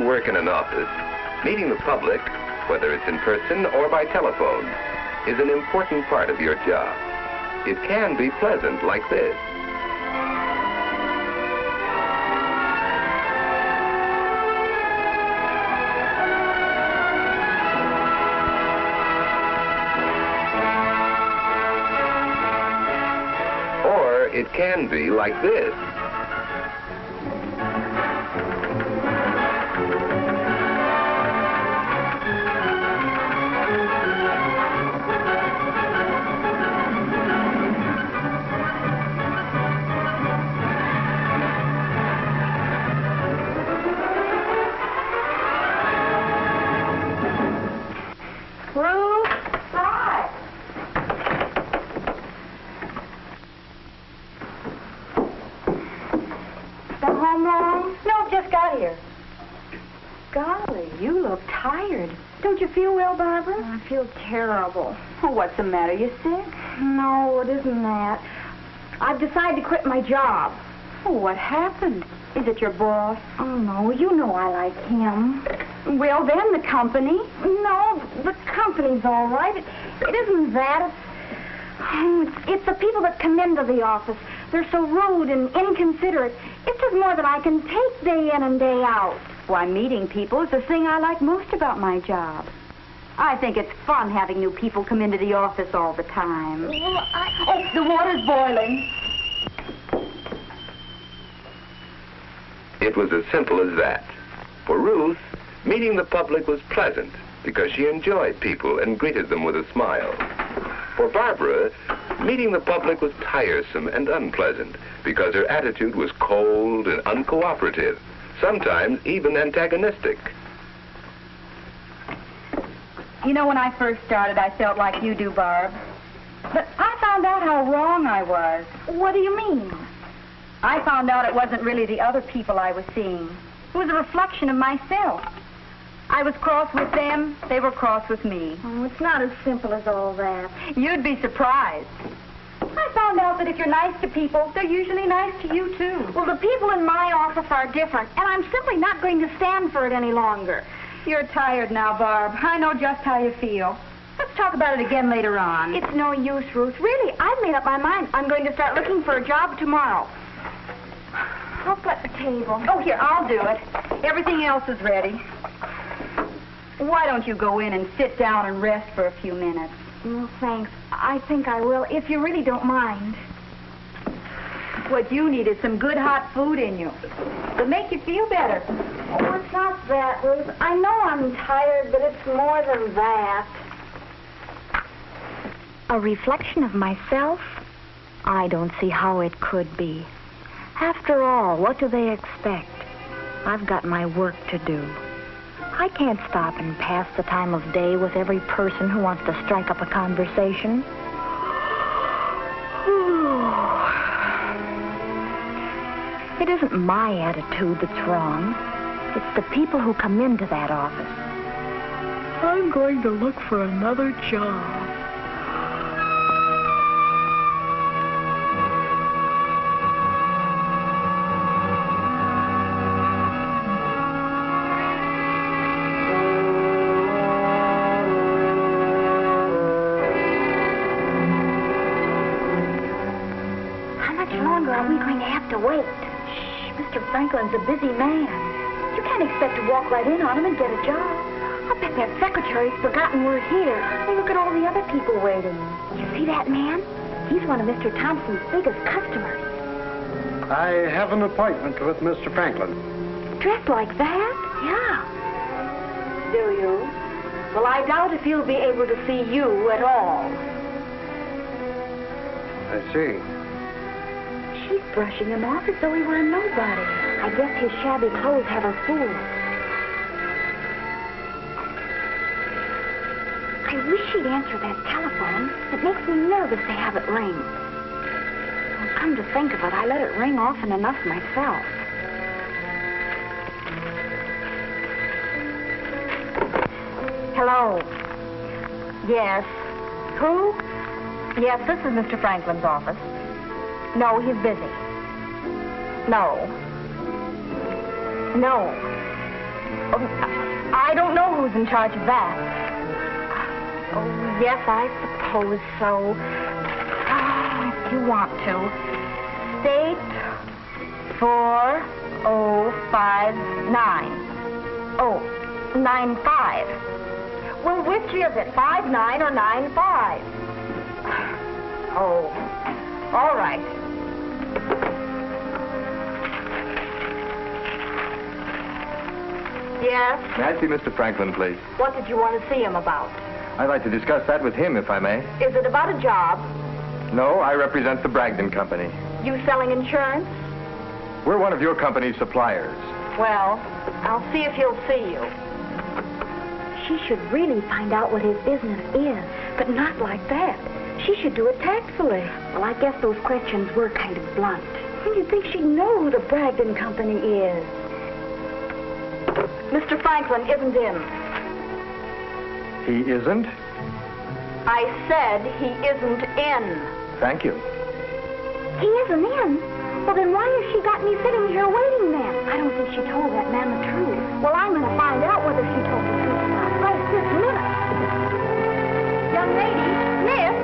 work in an office, meeting the public, whether it's in person or by telephone, is an important part of your job. It can be pleasant like this. Or it can be like this. Don't you feel well, Barbara? I feel terrible. Oh, what's the matter? You sick? No, it isn't that. I've decided to quit my job. Oh, what happened? Is it your boss? Oh, no, you know I like him. Well, then the company? No, the company's all right. It isn't that. It's the people that come into the office. They're so rude and inconsiderate. It's just more than I can take day in and day out. Why, meeting people is the thing I like most about my job. I think it's fun having new people come into the office all the time. Well, Oh, the water's boiling. It was as simple as that. For Ruth, meeting the public was pleasant because she enjoyed people and greeted them with a smile. For Barbara, meeting the public was tiresome and unpleasant because her attitude was cold and uncooperative, sometimes even antagonistic. You know, when I first started, I felt like you do, Barb. But I found out how wrong I was. What do you mean? I found out it wasn't really the other people I was seeing. It was a reflection of myself. I was cross with them, they were cross with me. Oh, it's not as simple as all that. You'd be surprised. I found out that if you're nice to people, they're usually nice to you, too. Well, the people in my office are different, and I'm simply not going to stand for it any longer. You're tired now, Barb. I know just how you feel. Let's talk about it again later on. It's no use, Ruth. Really, I've made up my mind. I'm going to start looking for a job tomorrow. I'll put the table. Oh, here, I'll do it. Everything else is ready. Why don't you go in and sit down and rest for a few minutes? No, thanks. I think I will, if you really don't mind. What you need is some good hot food in you. It'll make you feel better. Oh, it's not that, Ruth. I know I'm tired, but it's more than that. A reflection of myself? I don't see how it could be. After all, what do they expect? I've got my work to do. I can't stop and pass the time of day with every person who wants to strike up a conversation. It isn't my attitude that's wrong. It's the people who come into that office. I'm going to look for another job. Wait. Shh, Mr. Franklin's a busy man. You can't expect to walk right in on him and get a job. I'll bet that secretary's forgotten we're here. Hey, look at all the other people waiting. You see that man? He's one of Mr. Thompson's biggest customers. I have an appointment with Mr. Franklin. Dressed like that? Yeah. Do you? Well, I doubt if he'll be able to see you at all. I see. She's brushing him off as though he were a nobody. I guess his shabby clothes have her fooled. I wish she'd answer that telephone. It makes me nervous to have it ring. Well, come to think of it, I let it ring often enough myself. Hello. Yes. Who? Yes, this is Mr. Franklin's office. No, he's busy. No. No. I don't know who's in charge of that. Oh, yes, I suppose so. If you want to. State 4059. Oh, 95. Well, which is it, 59 or 95? Oh, all right. Yes? May I see Mr. Franklin, please? What did you want to see him about? I'd like to discuss that with him, if I may. Is it about a job? No, I represent the Bragdon Company. You selling insurance? We're one of your company's suppliers. Well, I'll see if he'll see you. She should really find out what his business is, but not like that. She should do it tactfully. Well, I guess those questions were kind of blunt. And you'd think she'd know who the Bragdon Company is. Mr. Franklin isn't in. He isn't? I said he isn't in. Thank you. He isn't in? Well, then why has she got me sitting here waiting then? I don't think she told that man the truth. Well, I'm going to find out whether she told the truth or not right this minute. Young lady, miss.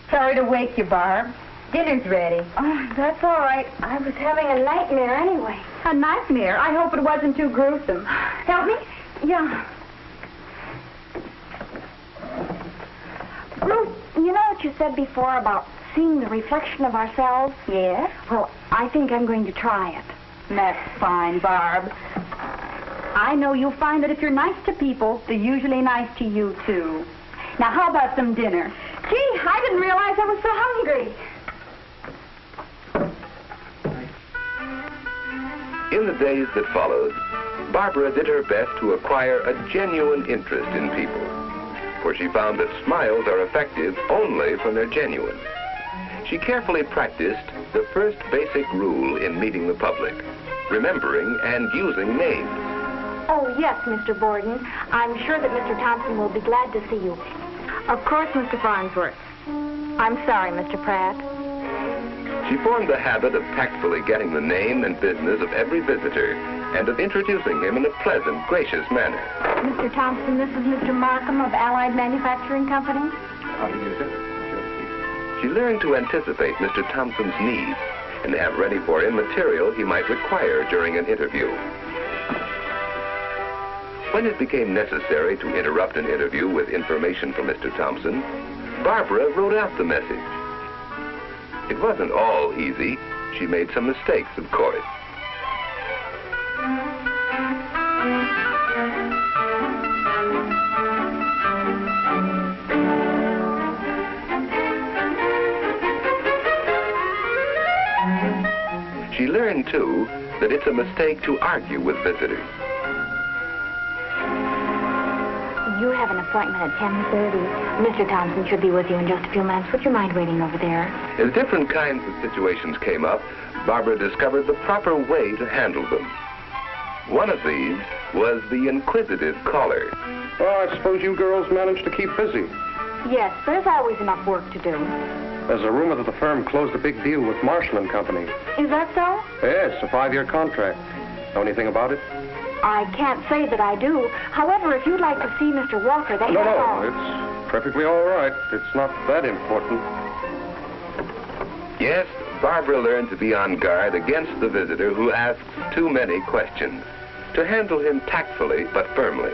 Sorry to wake you, Barb. Dinner's ready. Oh, that's all right. I was having a nightmare anyway. A nightmare. I hope it wasn't too gruesome. Help me? Yeah. Ruth, you know what you said before about seeing the reflection of ourselves? Yes? Well, I think I'm going to try it. That's fine, Barb. I know you'll find that if you're nice to people, they're usually nice to you, too. Now, how about some dinner? Gee, I didn't realize I was so hungry. In the days that followed, Barbara did her best to acquire a genuine interest in people, for she found that smiles are effective only when they're genuine. She carefully practiced the first basic rule in meeting the public, remembering and using names. Oh, yes, Mr. Borden. I'm sure that Mr. Thompson will be glad to see you. Of course, Mr. Farnsworth. I'm sorry, Mr. Pratt. She formed the habit of tactfully getting the name and business of every visitor and of introducing him in a pleasant, gracious manner. Mr. Thompson, this is Mr. Markham of Allied Manufacturing Company. How do you do? She learned to anticipate Mr. Thompson's needs and have ready for him material he might require during an interview. When it became necessary to interrupt an interview with information from Mr. Thompson, Barbara wrote out the message. It wasn't all easy. She made some mistakes, of course. She learned, too, that it's a mistake to argue with visitors. You have an appointment at 10:30. Mr. Thompson should be with you in just a few minutes. Would you mind waiting over there? As different kinds of situations came up, Barbara discovered the proper way to handle them. One of these was the inquisitive caller. Well, I suppose you girls managed to keep busy. Yes, there's always enough work to do. There's a rumor that the firm closed a big deal with Marshall and Company. Is that so? Yes, a 5-year contract. Know anything about it? I can't say that I do. However, if you'd like to see Mr. Walker, they No, have no, all... it's perfectly all right. It's not that important. Yes, Barbara learned to be on guard against the visitor who asks too many questions, to handle him tactfully but firmly.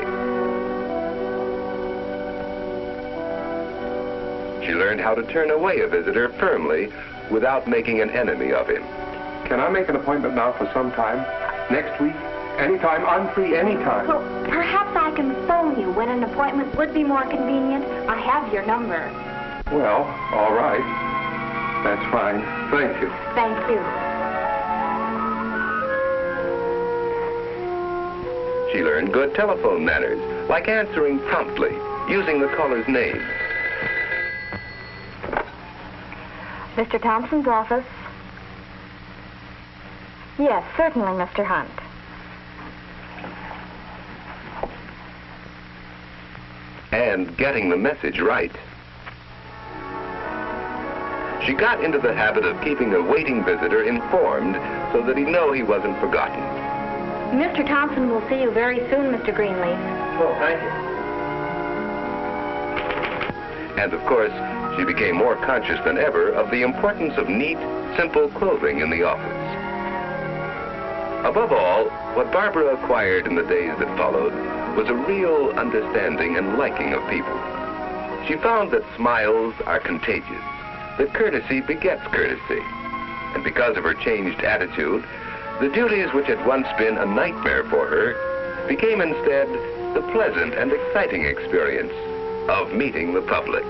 She learned how to turn away a visitor firmly without making an enemy of him. Can I make an appointment now for some time? Next week? Anytime? I'm free anytime. Well, perhaps I can phone you when an appointment would be more convenient. I have your number. Well, all right. That's fine. Thank you. Thank you. She learned good telephone manners, like answering promptly, using the caller's name. Mr. Thompson's office. Yes, certainly, Mr. Hunt. And getting the message right. She got into the habit of keeping a waiting visitor informed so that he'd know he wasn't forgotten. Mr. Thompson will see you very soon, Mr. Greenleaf. Oh, thank you. And of course, she became more conscious than ever of the importance of neat, simple clothing in the office. Above all, what Barbara acquired in the days that followed was a real understanding and liking of people. She found that smiles are contagious, that courtesy begets courtesy. And because of her changed attitude, the duties which had once been a nightmare for her became instead the pleasant and exciting experience of meeting the public.